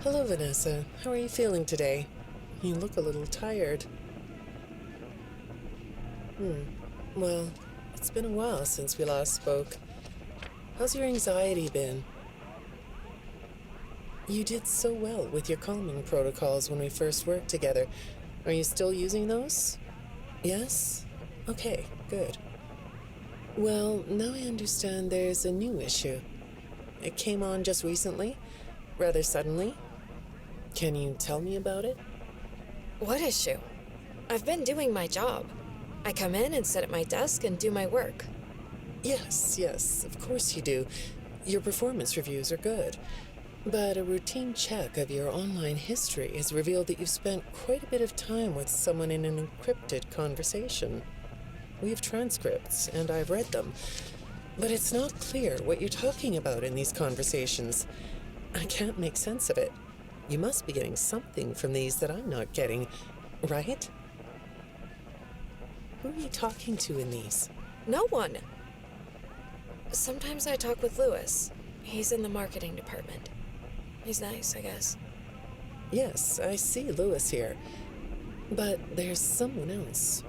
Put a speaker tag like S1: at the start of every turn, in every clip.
S1: Hello, Vanessa. How are you feeling today? You look a little tired. Well, it's been a while since we last spoke. How's your anxiety been? You did so well with your calming protocols when we first worked together. Are you still using those? Yes? Okay, good. Well, now I understand there's a new issue. It came on just recently, rather suddenly. Can you tell me about it?
S2: What issue? I've been doing my job. I come in and sit at my desk and do my work.
S1: Yes, of course you do. Your performance reviews are good. But a routine check of your online history has revealed that you've spent quite a bit of time with someone in an encrypted conversation. We have transcripts, and I've read them. But it's not clear what you're talking about in these conversations. I can't make sense of it. You must be getting something from these that I'm not getting, right? Who are you talking to in these?
S2: No one. Sometimes I talk with Louis. He's in the marketing department. He's nice, I guess.
S1: Yes, I see Louis here. But there's someone else.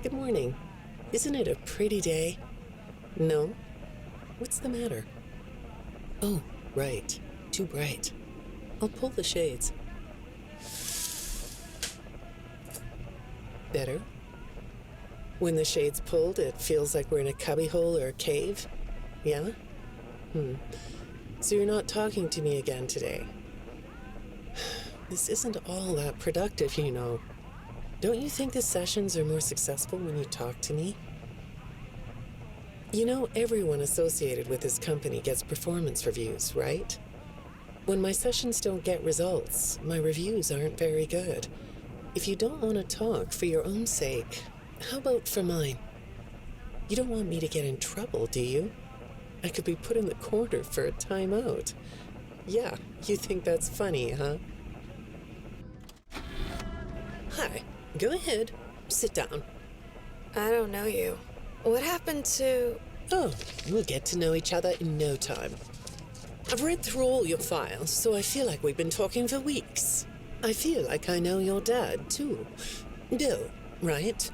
S1: Good morning. Isn't it a pretty day? No? What's the matter? Oh, right. Too bright. I'll pull the shades. Better? When the shade's pulled, it feels like we're in a cubbyhole or a cave? Yeah? So you're not talking to me again today. This isn't all that productive, you know. Don't you think the sessions are more successful when you talk to me? You know, everyone associated with this company gets performance reviews, right? When my sessions don't get results, my reviews aren't very good. If you don't want to talk for your own sake, how about for mine? You don't want me to get in trouble, do you? I could be put in the corner for a timeout. Yeah, you think that's funny, huh? Hi, go ahead. Sit down.
S2: I don't know you. What happened to...
S1: Oh, we'll get to know each other in no time. I've read through all your files, so I feel like we've been talking for weeks. I feel like I know your dad, too. Bill, right?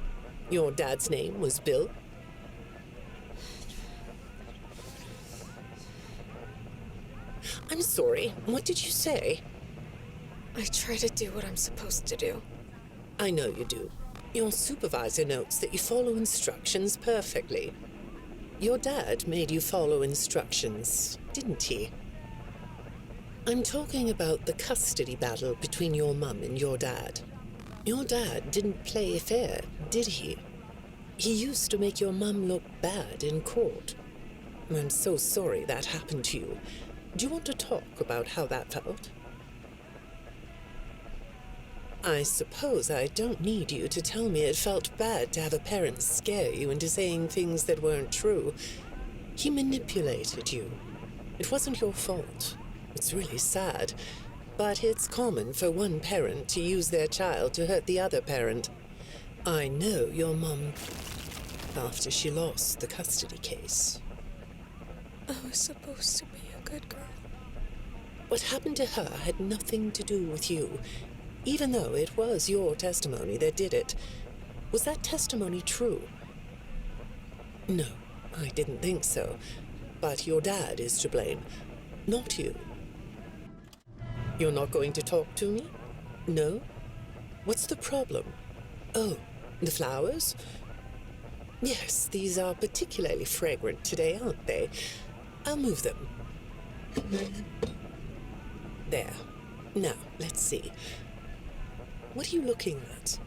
S1: Your dad's name was Bill? I'm sorry, what did you say?
S2: I try to do what I'm supposed to do.
S1: I know you do. Your supervisor notes that you follow instructions perfectly. Your dad made you follow instructions, didn't he? I'm talking about the custody battle between your mum and your dad. Your dad didn't play fair, did he? He used to make your mum look bad in court. I'm so sorry that happened to you. Do you want to talk about how that felt? I suppose I don't need you to tell me it felt bad to have a parent scare you into saying things that weren't true. He manipulated you. It wasn't your fault. It's really sad, but it's common for one parent to use their child to hurt the other parent. I know your mum after she lost the custody case.
S2: I was supposed to be a good girl.
S1: What happened to her had nothing to do with you. Even though it was your testimony that did it. Was that testimony true? No, I didn't think so. But your dad is to blame, not you. You're not going to talk to me? No? What's the problem? Oh, the flowers? Yes, these are particularly fragrant today, aren't they? I'll move them. There. Now, let's see. What are you looking at?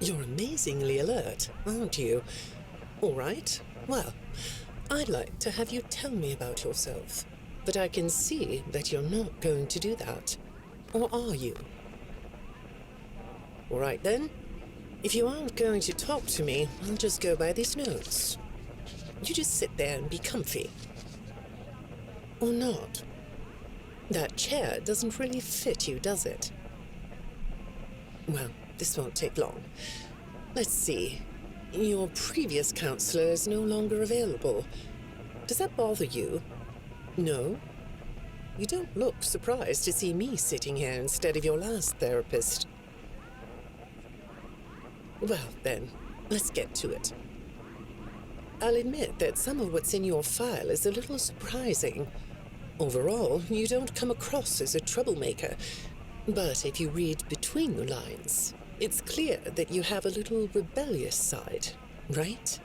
S1: You're amazingly alert, aren't you? All right, well, I'd like to have you tell me about yourself, but I can see that you're not going to do that. Or are you? All right then. If you aren't going to talk to me, I'll just go by these notes. You just sit there and be comfy. Or not. That chair doesn't really fit you, does it? Well, this won't take long. Let's see. Your previous counselor is no longer available. Does that bother you? No? You don't look surprised to see me sitting here instead of your last therapist. Well, then, let's get to it. I'll admit that some of what's in your file is a little surprising. Overall, you don't come across as a troublemaker, but if you read between the lines, it's clear that you have a little rebellious side, right?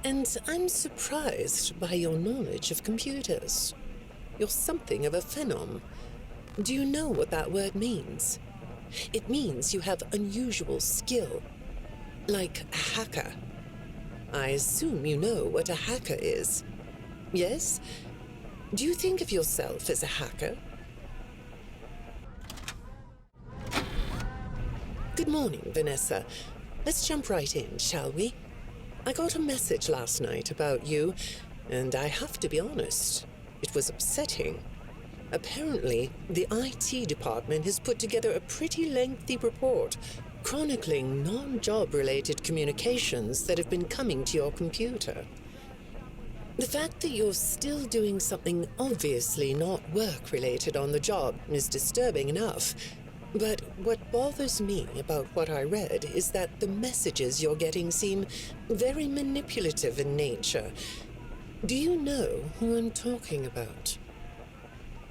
S1: And I'm surprised by your knowledge of computers. You're something of a phenom. Do you know what that word means? It means you have unusual skill, like a hacker. I assume you know what a hacker is. Yes? Do you think of yourself as a hacker? Good morning, Vanessa. Let's jump right in, shall we? I got a message last night about you, and I have to be honest, it was upsetting. Apparently, the IT department has put together a pretty lengthy report chronicling non-job-related communications that have been coming to your computer. The fact that you're still doing something obviously not work-related on the job is disturbing enough. But what bothers me about what I read is that the messages you're getting seem very manipulative in nature. Do you know who I'm talking about?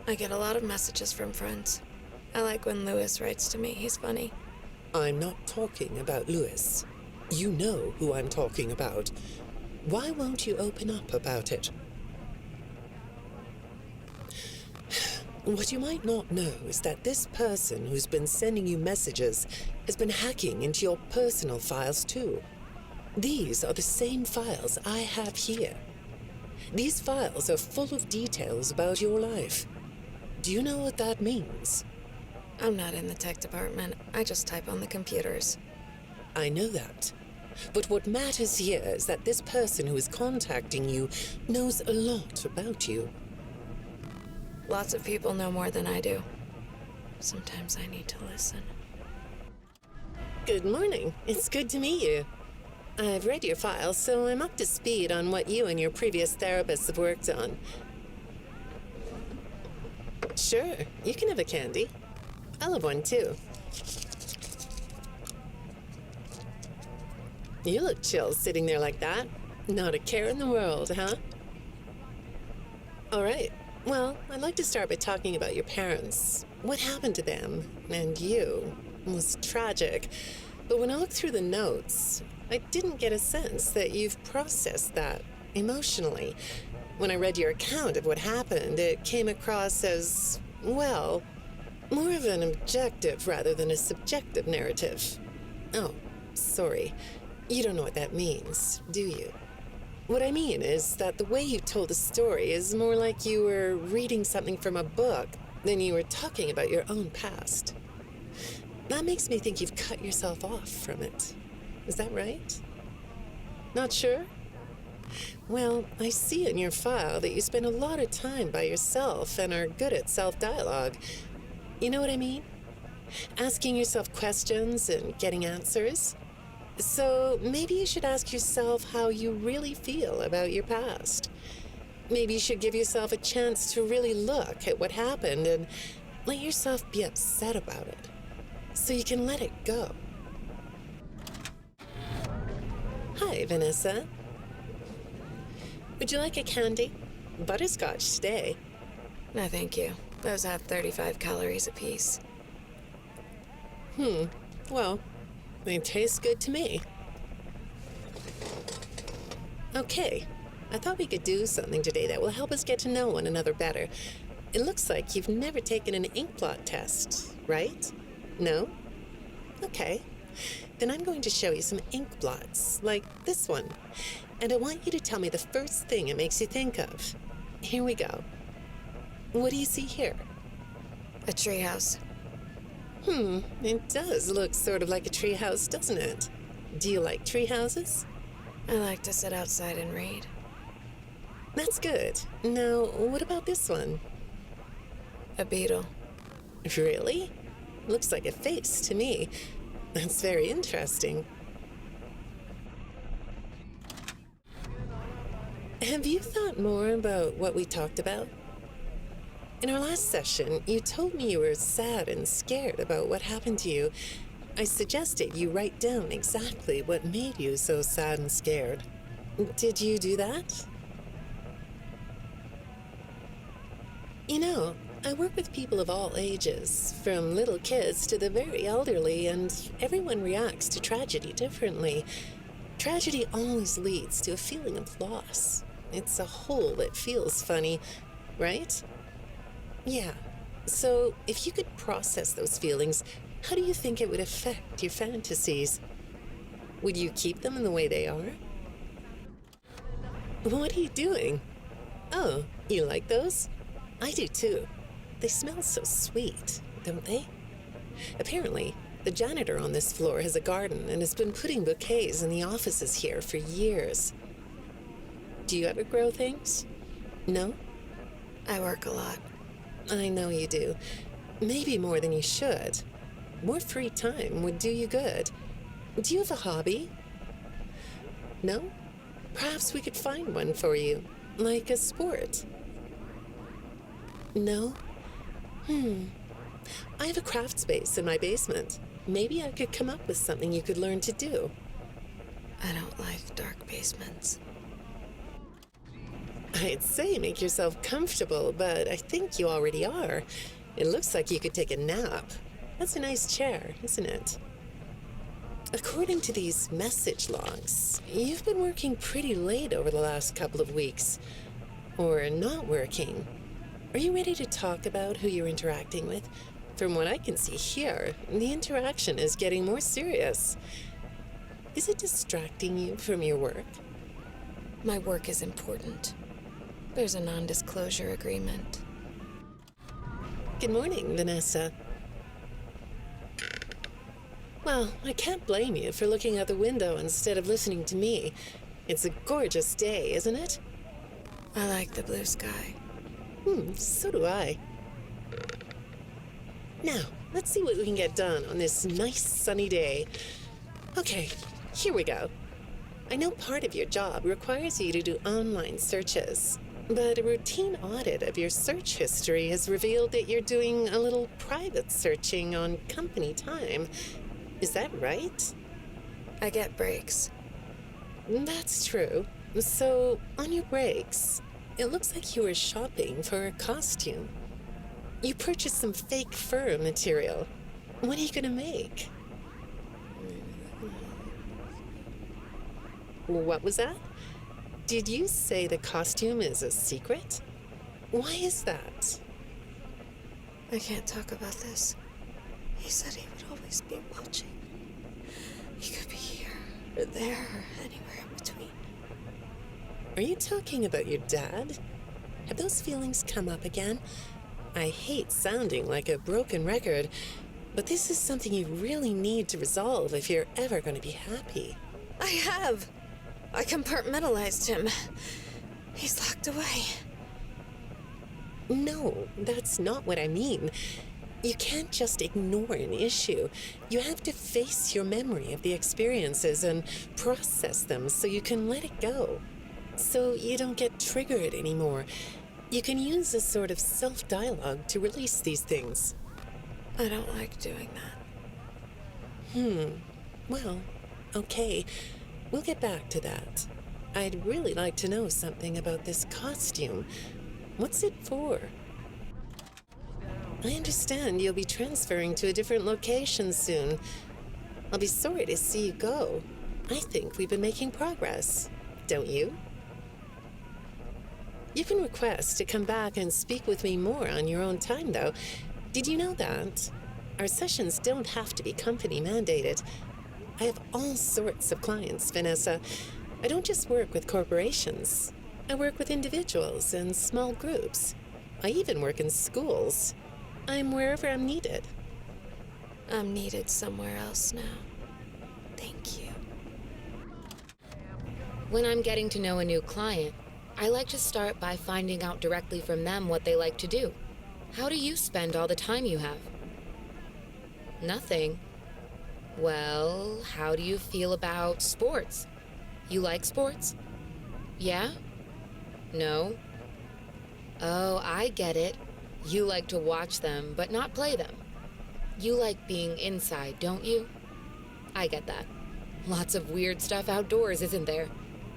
S2: I get a lot of messages from friends. I like when Lewis writes to me. He's funny.
S1: I'm not talking about Lewis. You know who I'm talking about. Why won't you open up about it? What you might not know is that this person who's been sending you messages has been hacking into your personal files too. These are the same files I have here. These files are full of details about your life. Do you know what that means?
S2: I'm not in the tech department. I just type on the computers.
S1: I know that. But what matters here is that this person who is contacting you knows a lot about you.
S2: Lots of people know more than I do. Sometimes I need to listen.
S1: Good morning. It's good to meet you. I've read your file, so I'm up to speed on what you and your previous therapists have worked on. Sure, you can have a candy. I'll have one too. You look chill sitting there like that. Not a care in the world, huh? All right. Well, I'd like to start by talking about your parents. What happened to them and you was tragic. But when I looked through the notes, I didn't get a sense that you've processed that emotionally. When I read your account of what happened, it came across as, well, more of an objective rather than a subjective narrative. Oh, sorry. You don't know what that means, do you? What I mean is that the way you told the story is more like you were reading something from a book than you were talking about your own past. That makes me think you've cut yourself off from it. Is that right? Not sure? Well, I see in your file that you spend a lot of time by yourself and are good at self-dialogue. You know what I mean? Asking yourself questions and getting answers. So maybe you should ask yourself how you really feel about your past. Maybe you should give yourself a chance to really look at what happened and let yourself be upset about it, so you can let it go. Hi, Vanessa. Would you like a candy? Butterscotch today.
S2: No, thank you. Those have 35 calories apiece.
S1: Well, they taste good to me. Okay, I thought we could do something today that will help us get to know one another better. It looks like you've never taken an Inkblot test, right? No? Okay. Then I'm going to show you some Inkblots, like this one. And I want you to tell me the first thing it makes you think of. Here we go. What do you see here?
S2: A treehouse.
S1: It does look sort of like a treehouse, doesn't it? Do you like treehouses?
S2: I like to sit outside and read.
S1: That's good. Now, what about this one?
S2: A beetle.
S1: Really? Looks like a face to me. That's very interesting. Have you thought more about what we talked about? In our last session, you told me you were sad and scared about what happened to you. I suggested you write down exactly what made you so sad and scared. Did you do that? You know, I work with people of all ages, from little kids to the very elderly, and everyone reacts to tragedy differently. Tragedy always leads to a feeling of loss. It's a hole that feels funny, right? Yeah. So, if you could process those feelings, how do you think it would affect your fantasies? Would you keep them in the way they are? What are you doing? Oh, you like those? I do too. They smell so sweet, don't they? Apparently, the janitor on this floor has a garden and has been putting bouquets in the offices here for years. Do you ever grow things? No?
S2: I work a lot.
S1: I know you do. Maybe more than you should. More free time would do you good. Do you have a hobby? No? Perhaps we could find one for you, like a sport. No? I have a craft space in my basement. Maybe I could come up with something you could learn to do.
S2: I don't like dark basements.
S1: I'd say make yourself comfortable, but I think you already are. It looks like you could take a nap. That's a nice chair, isn't it? According to these message logs, you've been working pretty late over the last couple of weeks. Or not working. Are you ready to talk about who you're interacting with? From what I can see here, the interaction is getting more serious. Is it distracting you from your work?
S2: My work is important. There's a non-disclosure agreement.
S1: Good morning, Vanessa. Well, I can't blame you for looking out the window instead of listening to me. It's a gorgeous day, isn't it?
S2: I like the blue sky.
S1: So do I. Now, let's see what we can get done on this nice sunny day. Okay, here we go. I know part of your job requires you to do online searches, but a routine audit of your search history has revealed that you're doing a little private searching on company time. Is that right?
S2: I get breaks.
S1: That's true. So, on your breaks, it looks like you were shopping for a costume. You purchased some fake fur material. What are you gonna make? What was that? Did you say the costume is a secret? Why is that?
S2: I can't talk about this. He said he would always be watching. He could be here, or there, or anywhere in between.
S1: Are you talking about your dad? Have those feelings come up again? I hate sounding like a broken record, but this is something you really need to resolve if you're ever going to be happy.
S2: I have! I compartmentalized him. He's locked away.
S1: No, that's not what I mean. You can't just ignore an issue. You have to face your memory of the experiences and process them so you can let it go. So you don't get triggered anymore. You can use a sort of self-dialogue to release these things.
S2: I don't like doing that.
S1: Well, okay. We'll get back to that. I'd really like to know something about this costume. What's it for? I understand you'll be transferring to a different location soon. I'll be sorry to see you go. I think we've been making progress, don't you? You can request to come back and speak with me more on your own time, though. Did you know that? Our sessions don't have to be company mandated. I have all sorts of clients, Vanessa. I don't just work with corporations. I work with individuals and small groups. I even work in schools. I'm wherever I'm needed.
S2: I'm needed somewhere else now. Thank you.
S3: When I'm getting to know a new client, I like to start by finding out directly from them what they like to do. How do you spend all the time you have? Nothing. Well, how do you feel about sports? You like sports? Yeah? No? Oh, I get it. You like to watch them, but not play them. You like being inside, don't you? I get that. Lots of weird stuff outdoors, isn't there?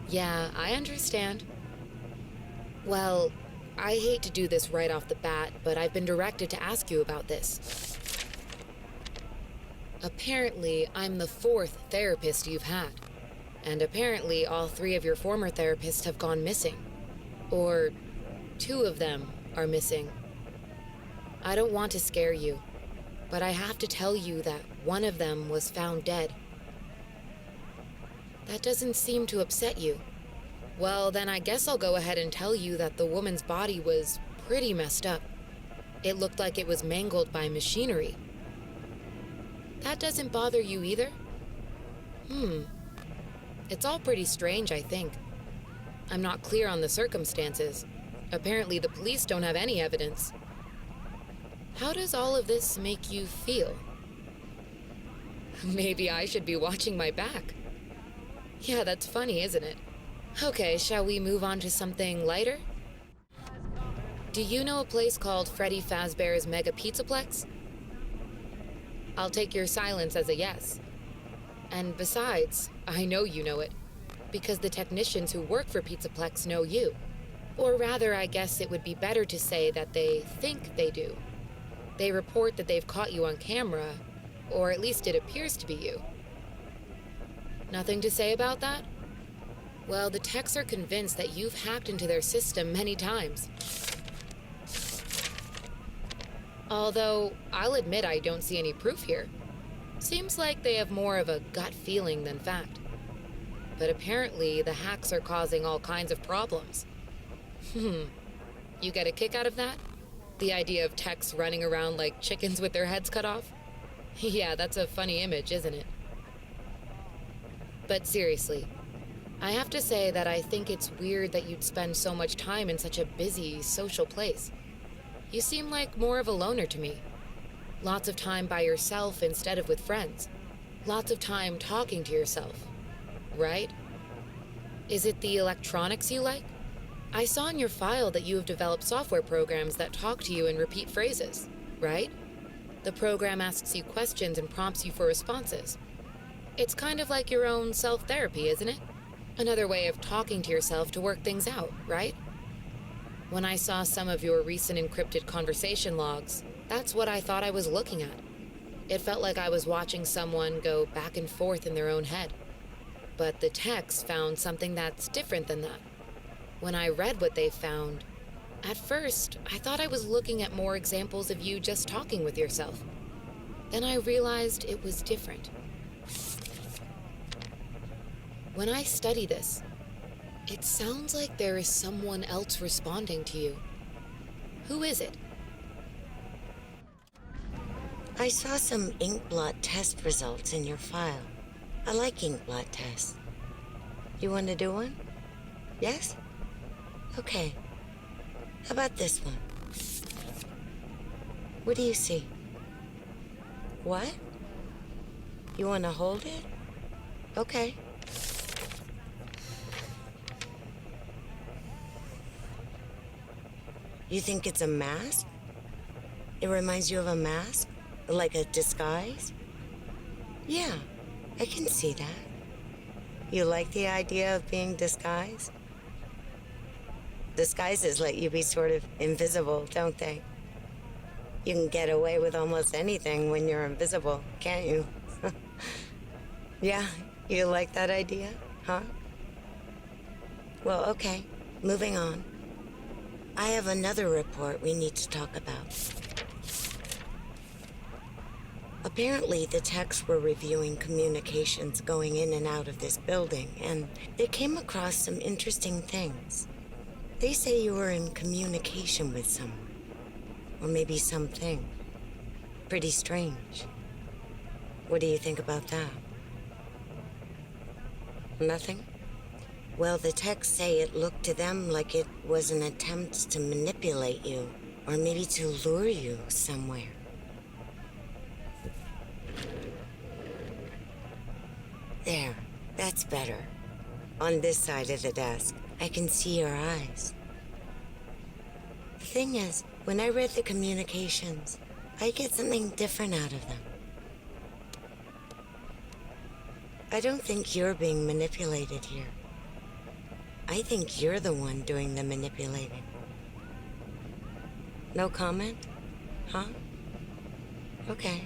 S3: Yeah, I understand. Well, I hate to do this right off the bat, but I've been directed to ask you about this. Apparently, I'm the 4th therapist you've had. And apparently, all 3 of your former therapists have gone missing. Or 2 of them are missing. I don't want to scare you, but I have to tell you that one of them was found dead. That doesn't seem to upset you. Well, then I guess I'll go ahead and tell you that the woman's body was pretty messed up. It looked like it was mangled by machinery. That doesn't bother you either? It's all pretty strange, I think. I'm not clear on the circumstances. Apparently the police don't have any evidence. How does all of this make you feel? Maybe I should be watching my back. Yeah, that's funny, isn't it? Okay, shall we move on to something lighter? Do you know a place called Freddy Fazbear's Mega Pizzaplex? I'll take your silence as a yes. And besides, I know you know it, because the technicians who work for Pizzaplex know you. Or rather, I guess it would be better to say that they think they do. They report that they've caught you on camera, or at least it appears to be you. Nothing to say about that? Well, the techs are convinced that you've hacked into their system many times. Although, I'll admit I don't see any proof here. Seems like they have more of a gut feeling than fact. But apparently, the hacks are causing all kinds of problems. You get a kick out of that? The idea of techs running around like chickens with their heads cut off? Yeah, that's a funny image, isn't it? But seriously, I have to say that I think it's weird that you'd spend so much time in such a busy, social place. You seem like more of a loner to me. Lots of time by yourself instead of with friends. Lots of time talking to yourself. Right? Is it the electronics you like? I saw in your file that you have developed software programs that talk to you in repeat phrases, right? The program asks you questions and prompts you for responses. It's kind of like your own self-therapy, isn't it? Another way of talking to yourself to work things out, right? When I saw some of your recent encrypted conversation logs, that's what I thought I was looking at. It felt like I was watching someone go back and forth in their own head. But the techs found something that's different than that. When I read what they found, at first, I thought I was looking at more examples of you just talking with yourself. Then I realized it was different. When I study this, it sounds like there is someone else responding to you. Who is it?
S4: I saw some Inkblot test results in your file. I like Inkblot tests. You want to do one? Yes? Okay. How about this one? What do you see? What? You want to hold it? Okay. You think it's a mask? It reminds you of a mask? Like a disguise? Yeah, I can see that. You like the idea of being disguised? Disguises let you be sort of invisible, don't they? You can get away with almost anything when you're invisible, can't you? Yeah, you like that idea, huh? Well, okay, moving on. I have another report we need to talk about. Apparently, the techs were reviewing communications going in and out of this building, and they came across some interesting things. They say you were in communication with someone, or maybe something. Pretty strange. What do you think about that? Nothing? Well, the techs say it looked to them like it was an attempt to manipulate you, or maybe to lure you somewhere. There, that's better. On this side of the desk, I can see your eyes. thing is, when I read the communications, I get something different out of them. I don't think you're being manipulated here. I think you're the one doing the manipulating. No comment? Huh? Okay.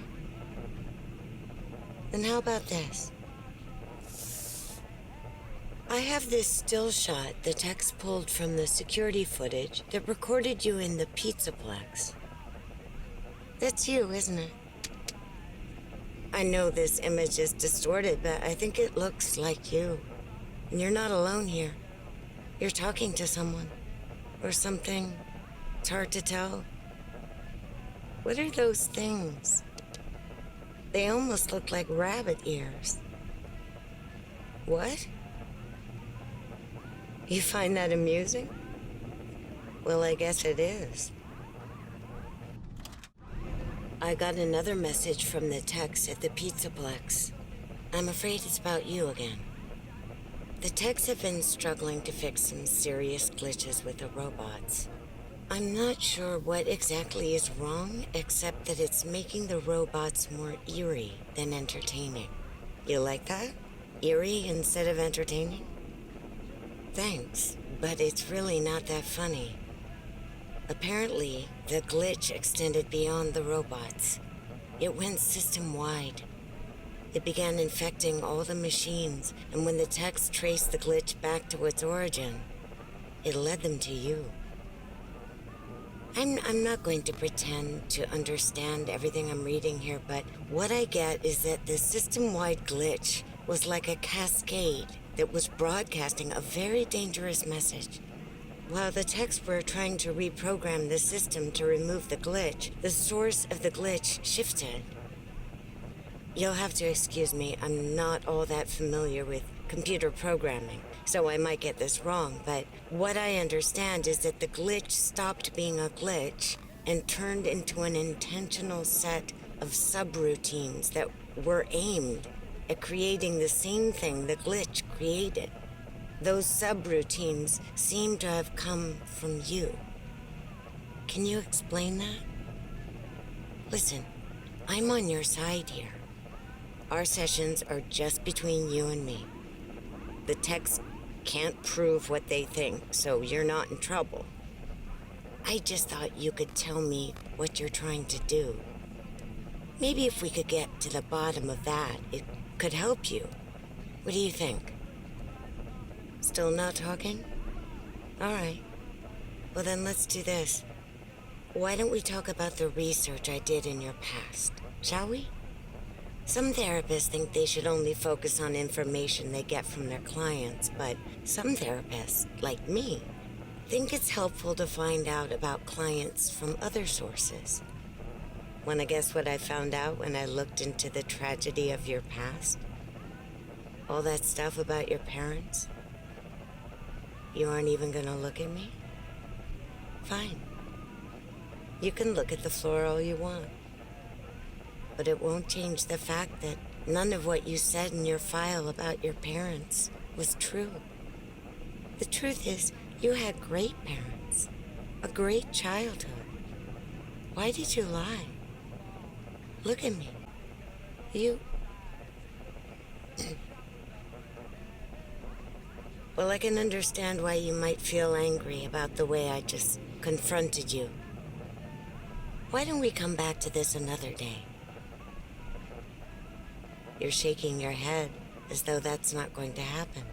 S4: Then how about this? I have this still shot the text pulled from the security footage that recorded you in the pizza plex. That's you, isn't it? I know this image is distorted, but I think it looks like you. And you're not alone here. You're talking to someone. Or something. It's hard to tell. What are those things? They almost look like rabbit ears. What? You find that amusing? Well, I guess it is. I got another message from the techs at the Pizzaplex. I'm afraid it's about you again. The techs have been struggling to fix some serious glitches with the robots. I'm not sure what exactly is wrong, except that it's making the robots more eerie than entertaining. You like that? Eerie instead of entertaining? Thanks, but it's really not that funny. Apparently, the glitch extended beyond the robots. It went system-wide. It began infecting all the machines, and when the techs traced the glitch back to its origin, it led them to you. I'm not going to pretend to understand everything I'm reading here, but what I get is that the system-wide glitch was like a cascade that was broadcasting a very dangerous message. While the techs were trying to reprogram the system to remove the glitch, the source of the glitch shifted. You'll have to excuse me, I'm not all that familiar with computer programming, so I might get this wrong, but what I understand is that the glitch stopped being a glitch and turned into an intentional set of subroutines that were aimed at creating the same thing the glitch created. Those subroutines seem to have come from you. Can you explain that? Listen, I'm on your side here. Our sessions are just between you and me. The techs can't prove what they think, so you're not in trouble. I just thought you could tell me what you're trying to do. Maybe if we could get to the bottom of that, it could help you. What do you think? Still not talking? All right. Well, then let's do this. Why don't we talk about the research I did in your past, shall we? Some therapists think they should only focus on information they get from their clients, but some therapists, like me, think it's helpful to find out about clients from other sources. Want to guess what I found out when I looked into the tragedy of your past? All that stuff about your parents? You aren't even gonna look at me? Fine. You can look at the floor all you want. But it won't change the fact that none of what you said in your file about your parents was true. The truth is, you had great parents, a great childhood. Why did you lie? Look at me. You... Well, I can understand why you might feel angry about the way I just confronted you. Why don't we come back to this another day? You're shaking your head as though that's not going to happen.